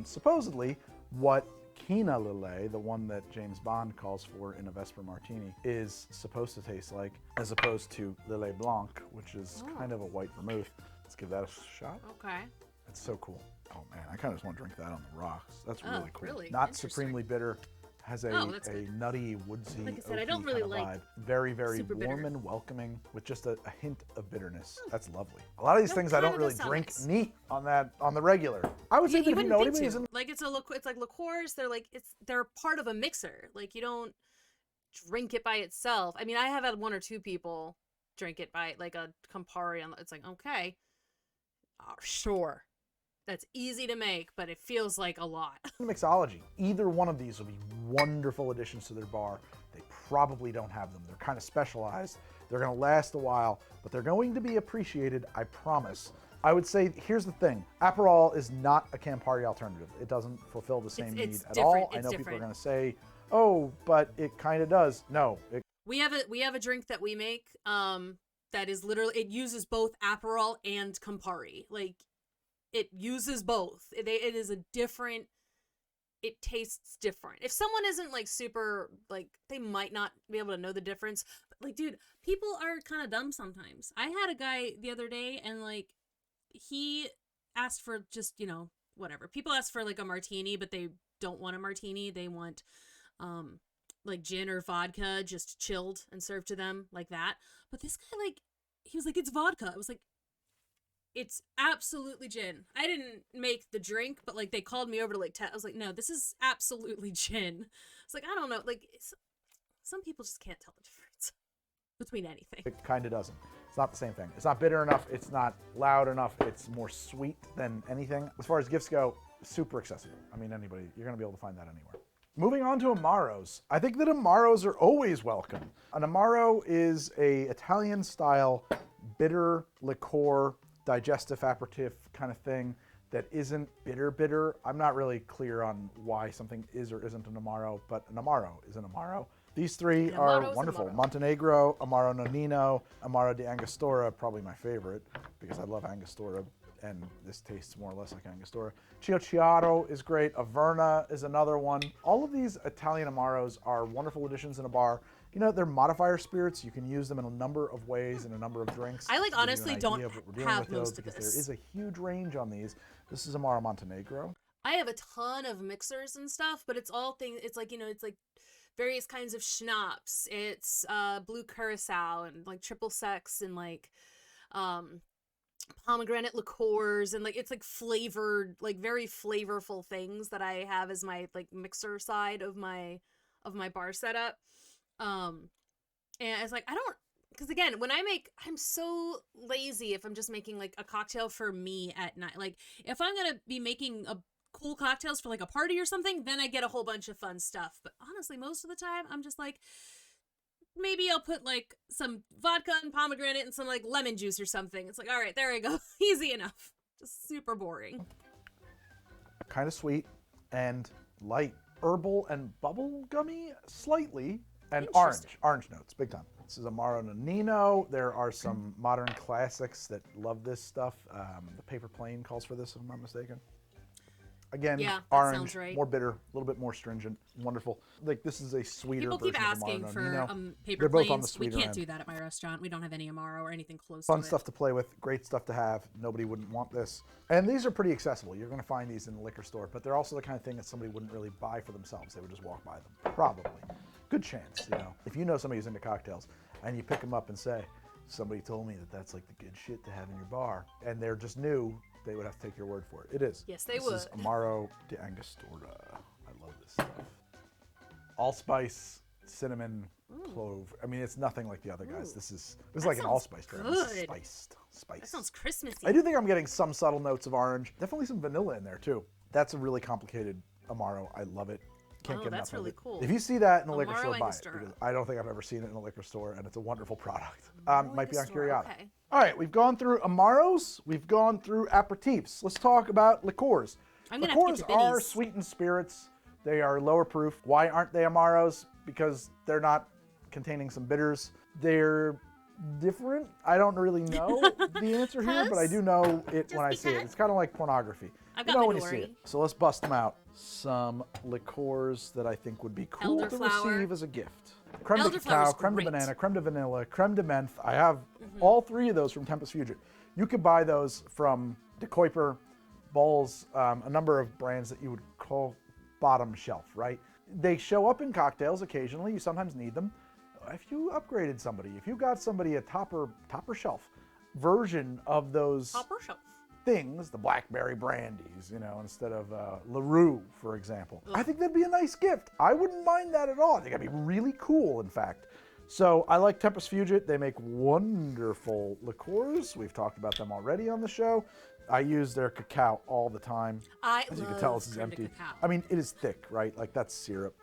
supposedly what Quina Lillet, the one that James Bond calls for in a Vesper Martini, is supposed to taste like, as opposed to Lillet Blanc, which is kind of a white vermouth. Let's give that a shot. Okay. That's so cool. Oh man, I kind of just want to drink that on the rocks. That's really cool. Really? Not supremely bitter. Has a nutty, woodsy, like I said, I don't really kind of like vibe. Very, very warm bitter. and welcoming with just a hint of bitterness. That's lovely. A lot of these things I don't really drink neat on the regular. I would say that if you know anybody who's like it's like liqueurs. They're part of a mixer. Like you don't drink it by itself. I mean, I have had one or two people drink it by like a Campari, and it's like okay, sure. That's easy to make, but it feels like a lot. Mixology. Either one of these will be wonderful additions to their bar. They probably don't have them. They're kind of specialized. They're going to last a while, but they're going to be appreciated, I promise. I would say, here's the thing. Aperol is not a Campari alternative. It doesn't fulfill the same need at all. I know people are going to say, oh, but it kind of does. No. We have a drink that we make that is literally, it uses both Aperol and Campari. Like, it uses both. It is a different, it tastes different. If someone isn't like super, like they might not be able to know the difference. But like, dude, people are kind of dumb sometimes. I had a guy the other day and like, he asked for just, whatever. People ask for like a martini, but they don't want a martini. They want, like gin or vodka just chilled and served to them like that. But this guy, like, he was like, it's vodka. I was like, it's absolutely gin. I didn't make the drink, but like they called me over to like I was like, no, this is absolutely gin. It's like, I don't know, like some people just can't tell the difference between anything. It kind of doesn't. It's not the same thing. It's not bitter enough. It's not loud enough. It's more sweet than anything. As far as gifts go, super accessible. I mean, anybody, you're going to be able to find that anywhere. Moving on to Amaros. I think that Amaros are always welcome. An Amaro is a Italian-style bitter liqueur, digestive aperitif kind of thing that isn't bitter. I'm not really clear on why something is or isn't an Amaro, but an Amaro is an Amaro. These three are wonderful. Montenegro, Amaro Nonino, Amaro di Angostura, probably my favorite because I love Angostura and this tastes more or less like Angostura. Chiocchiato is great. Averna is another one. All of these Italian Amaros are wonderful additions in a bar. You know, they're modifier spirits. You can use them in a number of ways in a number of drinks. I like to give you an honestly idea don't of what we're dealing have with, though, most of because this. there is a huge range on these. This is Amaro Montenegro. I have a ton of mixers and stuff, but it's all things. It's like, you know, it's like various kinds of schnapps. It's blue curacao and like triple sex and like pomegranate liqueurs and like it's like flavored, like very flavorful things that I have as my like mixer side of my bar setup. And it's like I don't, because again, when I make, I'm so lazy if I'm just making like a cocktail for me at night. Like if I'm gonna be making a cool cocktails for like a party or something, then I get a whole bunch of fun stuff. But honestly, most of the time, I'm just like, maybe I'll put like some vodka and pomegranate and some like lemon juice or something. It's like, all right, there we go. Easy enough. Just super boring. Kind of sweet and light. Herbal and bubble gummy slightly. And orange notes, big time. This is Amaro Nonino. There are some modern classics that love this stuff. The Paper Plane calls for this, if I'm not mistaken. Again, yeah, orange, sounds right. more bitter, a little bit more stringent, wonderful. Like this is a sweeter People version keep asking of Amaro for Nonino. paper They're both planes. on the We sweeter can't end. do that at my restaurant. We don't have any Amaro or anything close Fun to it. stuff to play with, great stuff to have. Nobody wouldn't want this. And these are pretty accessible. You're going to find these in the liquor store, but they're also the kind of thing that somebody wouldn't really buy for themselves. They would just walk by them, probably. Good chance, you know. If you know somebody who's into cocktails and you pick them up and say, somebody told me that that's like the good shit to have in your bar, and they're just new, they would have to take your word for it. It is. Yes, they would. This is Amaro de Angostura. I love this stuff. Allspice, cinnamon, clove. I mean, it's nothing like the other guys. This is like an allspice drink. This is spiced. Spice. That sounds Christmassy. I do think I'm getting some subtle notes of orange. Definitely some vanilla in there too. That's a really complicated Amaro. I love it. Can't get that's enough really of it. cool. If you see that in a liquor Amaro store, buy it. Angostura. Because I don't think I've ever seen it in a liquor store, and it's a wonderful product. Might be on Angostura, Curiata. okay. All right, we've gone through Amaros. We've gone through Apertifs. Let's talk about Liqueurs. I'm gonna have to Liqueurs get to are Binny's. sweetened spirits. They are lower proof. Why aren't they Amaros? Because they're not containing some bitters. They're different. I don't really know the answer here, but I do know it when I see it. It's kind of like pornography. I've You got know when you Midori. see it. So let's bust them out. Some liqueurs that I think would be cool to Elderflower. receive as a gift. Creme de Elderflower's cacao, creme de great. banana, creme de vanilla, creme de menthe. I have all three of those from Tempest Fugit. You could buy those from De Kuyper, Bowls, a number of brands that you would call bottom shelf, right? They show up in cocktails occasionally. You sometimes need them. If you upgraded somebody, if you got somebody a topper shelf version of those Topper shelf. things, the blackberry brandies, you know, instead of LaRue, for example. I think that'd be a nice gift. I wouldn't mind that at all. I think that'd be really cool, in fact. So I like Tempest Fugit. They make wonderful liqueurs. We've talked about them already on the show. I use their cacao all the time. As you can tell, this is creme de empty. cacao. I mean, it is thick, right? Like that's syrup.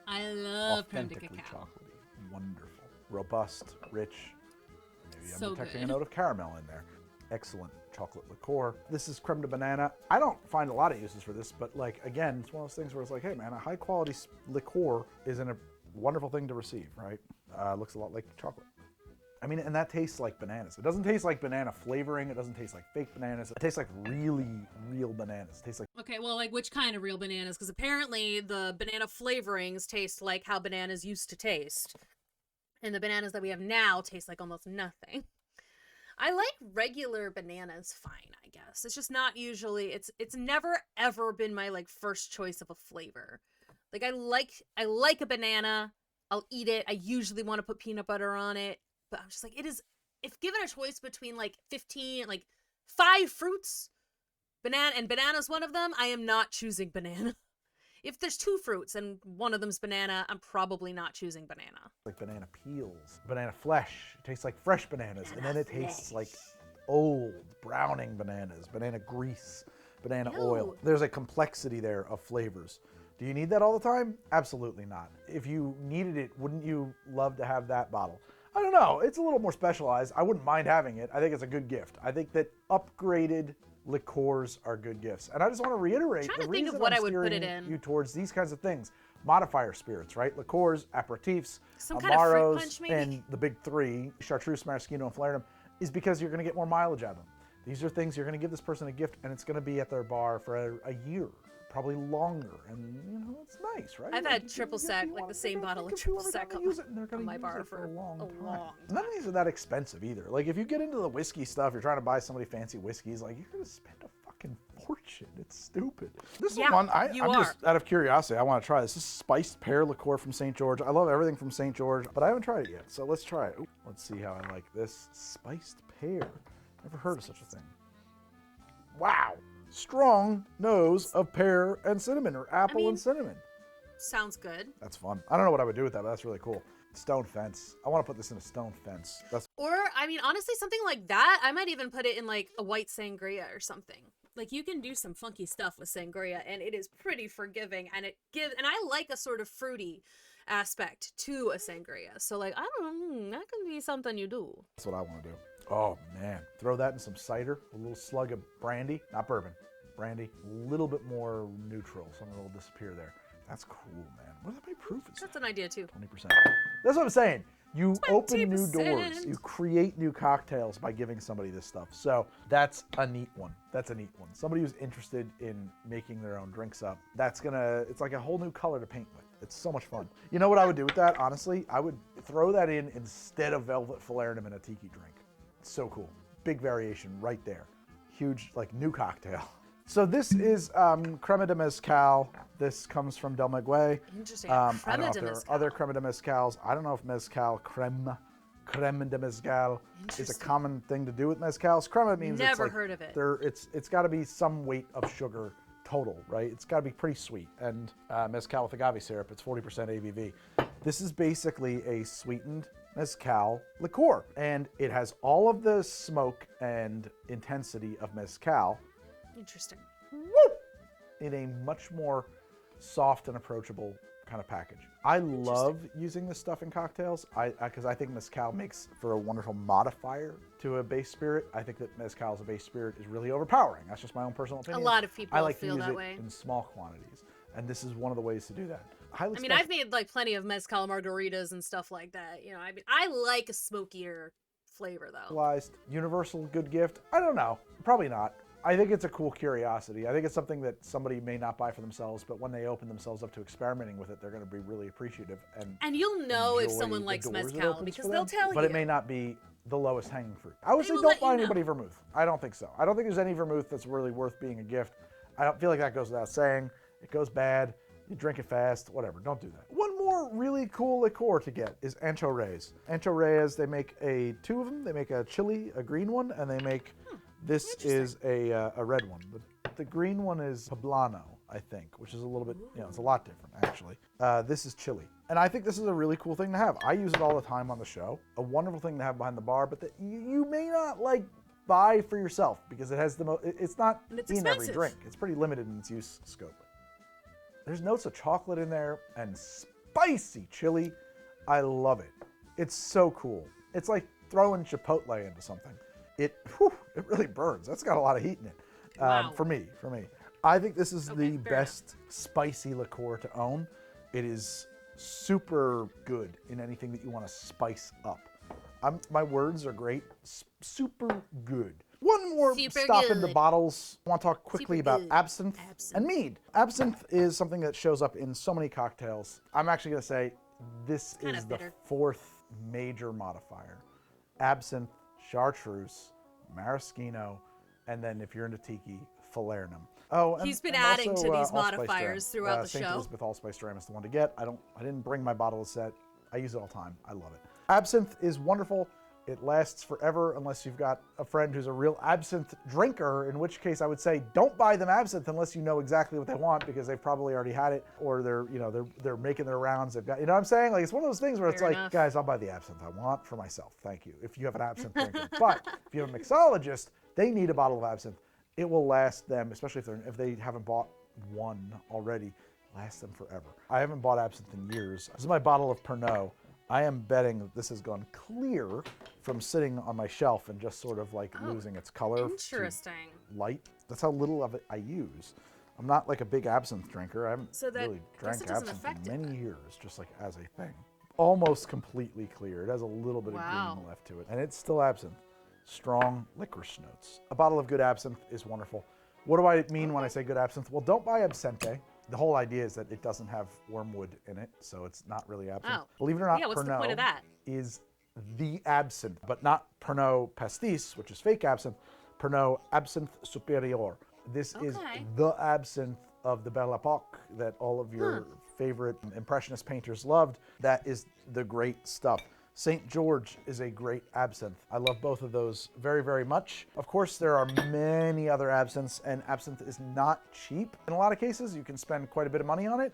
I love creme de Authentically cacao. chocolatey. Wonderful. Robust, rich. Maybe I'm So detecting good. a note of caramel in there. Excellent chocolate liqueur. This is creme de banana. I don't find a lot of uses for this, but like, again, it's one of those things where it's like, hey man, a high quality liqueur is a wonderful thing to receive, right? Looks a lot like chocolate. I mean, and that tastes like bananas. It doesn't taste like banana flavoring. It doesn't taste like fake bananas. It tastes like really real bananas. It tastes like Okay, well, like which kind of real bananas? Because apparently the banana flavorings taste like how bananas used to taste. And the bananas that we have now taste like almost nothing. I like regular bananas fine, I guess. It's just not usually, it's never ever been my like first choice of a flavor. Like I like a banana. I'll eat it. I usually want to put peanut butter on it. But I'm just like, it is, if given a choice between like 5 fruits, banana's one of them, I am not choosing banana. If there's 2 fruits and one of them's banana, I'm probably not choosing banana. like banana peels, banana flesh. It tastes like fresh bananas, and then it tastes like old browning bananas, banana grease, banana oil. Ew. There's a complexity there of flavors. Do you need that all the time? Absolutely not. If you needed it, wouldn't you love to have that bottle? I don't know. It's a little more specialized. I wouldn't mind having it. I think it's a good gift. I think that upgraded liqueurs are good gifts. And I just want to reiterate Trying the to think reason of what I'm I would put steering it in. you towards these kinds of things. Modifier spirits, right? Liqueurs, aperitifs, Some kind of fruit Amaros, punch, maybe? and the big three, chartreuse, maraschino, and falernum, is because you're going to get more mileage out of them. These are things you're going to give this person a gift, and it's going to be at their bar for a year, probably longer, and it's nice, right? I've Like, had triple sec, like the same bottle of triple sec on my bar for a long time. None of these are that expensive either. Like if you get into the whiskey stuff, you're trying to buy somebody fancy whiskeys, like you're going to spend a fucking fortune. It's stupid. This is one I'm just out of curiosity. I want to try this. This is spiced pear liqueur from St. George. I love everything from St. George, but I haven't tried it yet. So let's try it. Ooh, let's see how I like this. Spiced pear. Never heard of such a thing. Wow. Strong nose of pear and cinnamon, or apple and cinnamon. Sounds good. That's fun. I don't know what I would do with that, but that's really cool. Stone fence. I want to put this in a stone fence. Or, I mean, honestly, something like that, I might even put it in like a white sangria or something. Like you can do some funky stuff with sangria, and it is pretty forgiving, and and I like a sort of fruity aspect to a sangria. So like, I don't know, that can be something you do. That's what I want to do. Oh man, throw that in some cider, a little slug of brandy, not bourbon, brandy, a little bit more neutral, something will disappear there. That's cool, man. What is that proof? That's an idea too. 20%. That's what I'm saying. You 20%. Open new doors. You create new cocktails by giving somebody this stuff. So that's a neat one. That's a neat one. Somebody who's interested in making their own drinks up, it's like a whole new color to paint with. It's so much fun. You know what I would do with that, honestly? I would throw that in instead of velvet falernum in a tiki drink. It's so cool. Big variation right there. Huge, like, new cocktail. So this is crema de mezcal. This comes from Del Maguey. Interesting. I don't know if there are other crema de mezcals. I don't know if crema de mezcal is a common thing to do with mezcals. Crema means Never heard of it. It's got to be some weight of sugar total, right? It's got to be pretty sweet. And mezcal with agave syrup, it's 40% ABV. This is basically a sweetened mezcal liqueur, and it has all of the smoke and intensity of mezcal. Interesting. Woo! In a much more soft and approachable kind of package. I love using this stuff in cocktails because I think mezcal makes for a wonderful modifier to a base spirit. I think that mezcal as a base spirit is really overpowering. That's just my own personal opinion. A lot of people I like feel to use that it way. in small quantities, and this is one of the ways to do that. I've made like plenty of mezcal margaritas and stuff like that. You know, I mean, I like a smokier flavor though. Universal good gift? I don't know. Probably not. I think it's a cool curiosity. I think it's something that somebody may not buy for themselves, but when they open themselves up to experimenting with it, they're going to be really appreciative. And you'll know if someone likes mezcal because they'll tell you. But it may not be the lowest hanging fruit. I would say don't buy anybody vermouth. I don't think so. I don't think there's any vermouth that's really worth being a gift. I don't feel like that goes without saying. It goes bad. You drink it fast. Whatever. Don't do that. One more really cool liqueur to get is Ancho Reyes. Ancho Reyes, they make two of them. They make a chili, a green one, and they make... This is a red one. The green one is Poblano, I think, which is a little bit, it's a lot different, actually. This is chili. And I think this is a really cool thing to have. I use it all the time on the show. A wonderful thing to have behind the bar, but that you may not, buy for yourself because it has the most, it's not in every drink. It's pretty limited in its use scope. There's notes of chocolate in there and spicy chili. I love it. It's so cool. It's like throwing Chipotle into something. It really burns. That's got a lot of heat in it. Wow. For me. I think this is the best spicy liqueur to own. It is super good in anything that you want to spice up. My words are great. Super good. One more stop in the bottles. I want to talk quickly about absinthe and mead. Absinthe is something that shows up in so many cocktails. I'm actually going to say this is the fourth major modifier. Absinthe, chartreuse, maraschino, and then if you're into tiki, falernum. Oh, and, he's been adding also, to these modifiers throughout the St. show. Elizabeth Allspice Dram is the one to get. I didn't bring my bottle set. I use it all the time. I love it. Absinthe is wonderful. It lasts forever unless you've got a friend who's a real absinthe drinker, in which case I would say don't buy them absinthe unless you know exactly what they want because they've probably already had it or they're making their rounds. They've got, you know what I'm saying? Like it's one of those things where it's like, guys, I'll buy the absinthe I want for myself. Thank you. If you have an absinthe drinker. But if you have a mixologist, they need a bottle of absinthe. It will last them, especially if they haven't bought one already, last them forever. I haven't bought absinthe in years. This is my bottle of Pernod. I am betting that this has gone clear from sitting on my shelf and just sort of like losing its color. Interesting. Light. That's how little of it I use. I'm not like a big absinthe drinker. I haven't really drank absinthe in many years, just like as a thing. Almost completely clear. It has a little bit of green left to it. And it's still absinthe. strong licorice notes. A bottle of good absinthe is wonderful. What do I mean when I say good absinthe? Well, don't buy Absinthe. The whole idea is that it doesn't have wormwood in it, so it's not really absinthe. Oh. Believe it or not, Yeah, what's the point of Pernod that? is the absinthe, but not Pernod Pastis, which is fake absinthe. Pernod Absinthe Superior. This is Okay. the absinthe of the Belle Epoque that all of your favorite Impressionist painters loved. That is the great stuff. St. George is a great absinthe. I love both of those very, very much. Of course, there are many other absinthes, and absinthe is not cheap. In a lot of cases, you can spend quite a bit of money on it.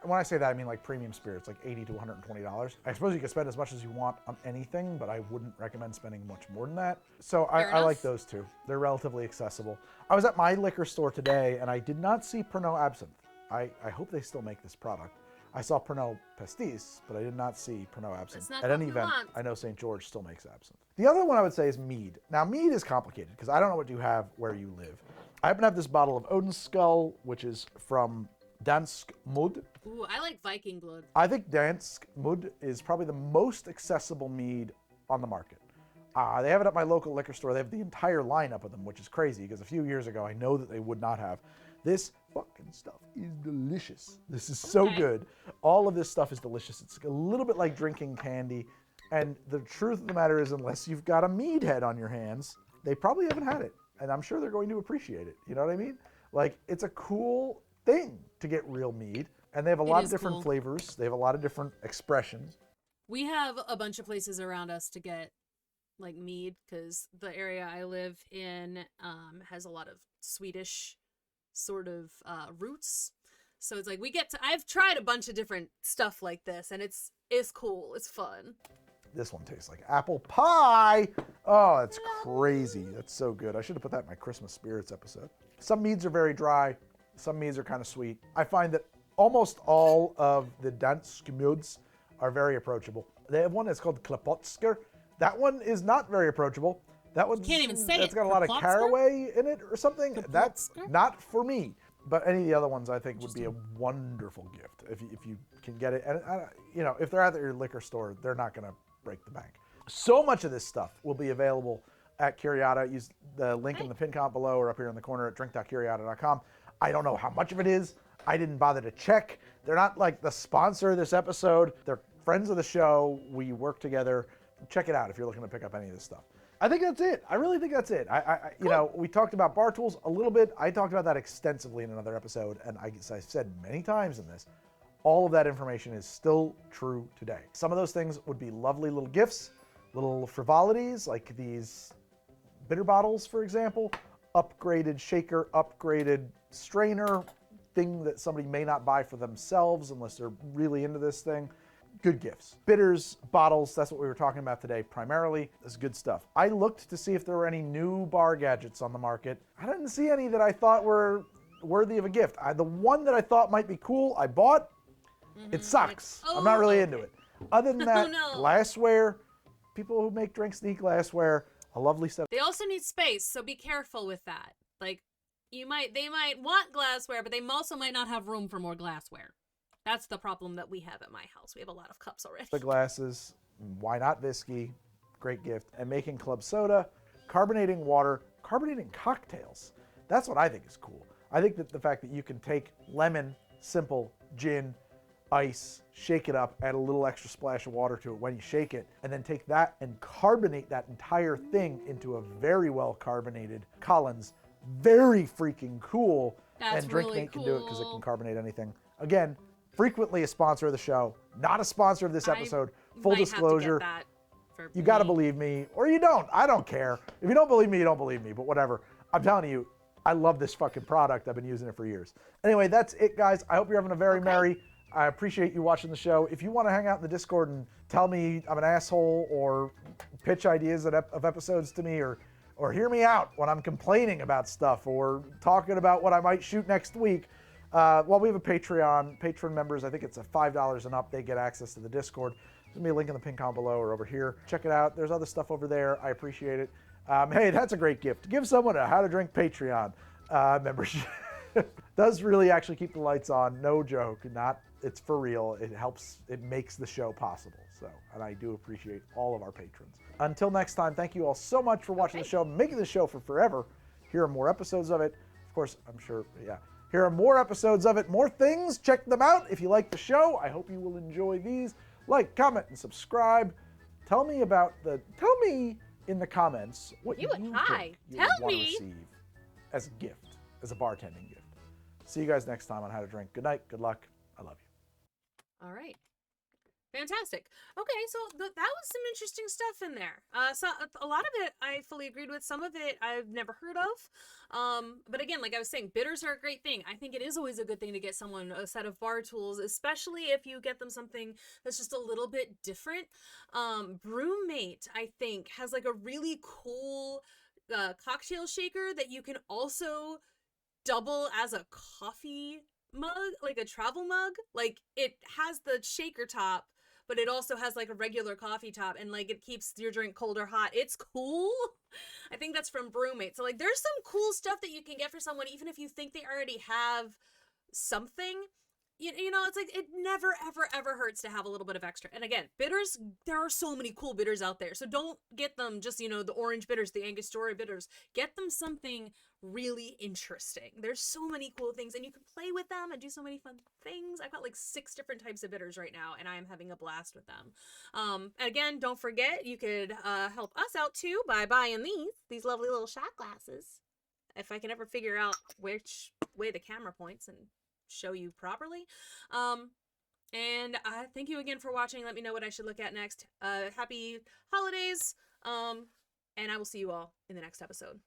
When I say that, I mean like premium spirits, like $80 to $120. I suppose you can spend as much as you want on anything, but I wouldn't recommend spending much more than that. So I like those two. They're relatively accessible. I was at my liquor store today, and I did not see Pernod Absinthe. I hope they still make this product. I saw Pernod Pastis, but I did not see Pernod Absinthe. At any event, I know St. George still makes absinthe. The other one I would say is mead. Now, mead is complicated because I don't know what you have where you live. I happen to have this bottle of Odin's Skull, which is from Dansk Mud. Ooh, I like Viking blood. I think Dansk Mud is probably the most accessible mead on the market. They have it at my local liquor store. They have the entire lineup of them, which is crazy because a few years ago I know that they would not have. This fucking stuff is delicious. This is so good. All of this stuff is delicious. It's a little bit like drinking candy. And the truth of the matter is, unless you've got a mead head on your hands, they probably haven't had it. And I'm sure they're going to appreciate it. You know what I mean? Like, it's a cool thing to get real mead. And they have a lot of different flavors. They have a lot of different expressions. We have a bunch of places around us to get like mead because the area I live in has a lot of Swedish sort of roots. So it's like I've tried a bunch of different stuff like this, and it's cool. It's fun. This one tastes like apple pie. Oh, that's crazy. That's so good. I should have put that in my Christmas spirits episode. Some meads are very dry. Some meads are kind of sweet. I find that almost all of the Dansk Muds are very approachable. They have one that's called Klapotsker. That one is not very approachable. That one can't even say it. It's got a lot of caraway in it or something. That's not for me. But any of the other ones I think would be a wonderful gift if you can get it. And if they're at your liquor store, they're not going to break the bank. So much of this stuff will be available at Curiata. Use the link in the pin comment below or up here in the corner at drink.curiata.com. I don't know how much of it is. I didn't bother to check. They're not like the sponsor of this episode. They're friends of the show. We work together. Check it out if you're looking to pick up any of this stuff. I think that's it. I really think that's it. We talked about bar tools a little bit. I talked about that extensively in another episode, and I said many times in this, all of that information is still true today. Some of those things would be lovely little gifts, little frivolities, like these bitter bottles, for example, upgraded shaker, upgraded strainer, thing that somebody may not buy for themselves unless they're really into this thing. Good gifts. Bitters, bottles, that's what we were talking about today primarily. That's good stuff. I looked to see if there were any new bar gadgets on the market. I didn't see any that I thought were worthy of a gift. The one that I thought might be cool, I bought. It sucks. I'm not really into it. Other than that, glassware, people who make drinks need glassware, a lovely stuff. They also need space, so be careful with that. Like, they might want glassware, but they also might not have room for more glassware. That's the problem that we have at my house. We have a lot of cups already. The glasses, why not whiskey? Great gift. And making club soda, carbonating water, carbonating cocktails. That's what I think is cool. I think that the fact that you can take lemon, simple, gin, ice, shake it up, add a little extra splash of water to it when you shake it, and then take that and carbonate that entire thing into a very well carbonated Collins. Very freaking cool. That's and really DrinkMate cool. can do it because it can carbonate anything. Again, frequently a sponsor of the show, not a sponsor of this episode. Full disclosure. You got to believe me or you don't. I don't care. If you don't believe me, you don't believe me, but whatever. I'm telling you, I love this fucking product. I've been using it for years. Anyway, that's it, guys. I hope you're having a very merry. I appreciate you watching the show. If you want to hang out in the Discord and tell me I'm an asshole or pitch ideas of episodes to me or hear me out when I'm complaining about stuff or talking about what I might shoot next week, well, we have a Patreon. Patreon members, I think it's $5 and up. They get access to the Discord. There's going to be a link in the pin comment below or over here. Check it out. There's other stuff over there. I appreciate it. Hey, that's a great gift. Give someone a How to Drink Patreon membership. Does really actually keep the lights on. No joke. Not. It's for real. It helps. It makes the show possible. So, and I do appreciate all of our patrons. Until next time, thank you all so much for watching the show, making the show for forever. Here are more episodes of it. Of course, I'm sure. Yeah. Here are more episodes of it, more things. Check them out if you like the show. I hope you will enjoy these. Like, comment, and subscribe. Tell me in the comments what you think you would want to receive as a gift, as a bartending gift. See you guys next time on How to Drink. Good night. Good luck. I love you. All right. Fantastic. Okay, so that was some interesting stuff in there. So a lot of it I fully agreed with. Some of it I've never heard of. But again, like I was saying, bitters are a great thing. I think it is always a good thing to get someone a set of bar tools, especially if you get them something that's just a little bit different. Brewmate, I think, has like a really cool cocktail shaker that you can also double as a coffee mug, like a travel mug. Like it has the shaker top, but it also has like a regular coffee top, and like it keeps your drink cold or hot. It's cool. I think that's from Brewmate. So like there's some cool stuff that you can get for someone even if you think they already have something. You know, it's like it never ever hurts to have a little bit of extra. And again, bitters, there are so many cool bitters out there. So don't get them just, you know, the orange bitters, the Angostura bitters. Get them something really interesting. There's so many cool things, and you can play with them and do so many fun things. I've got like 6 different types of bitters right now, and I am having a blast with them. Again, don't forget, you could help us out too by buying these lovely little shot glasses. If I can ever figure out which way the camera points and show you properly. And thank you again for watching. Let me know what I should look at next. Happy holidays. And I will see you all in the next episode.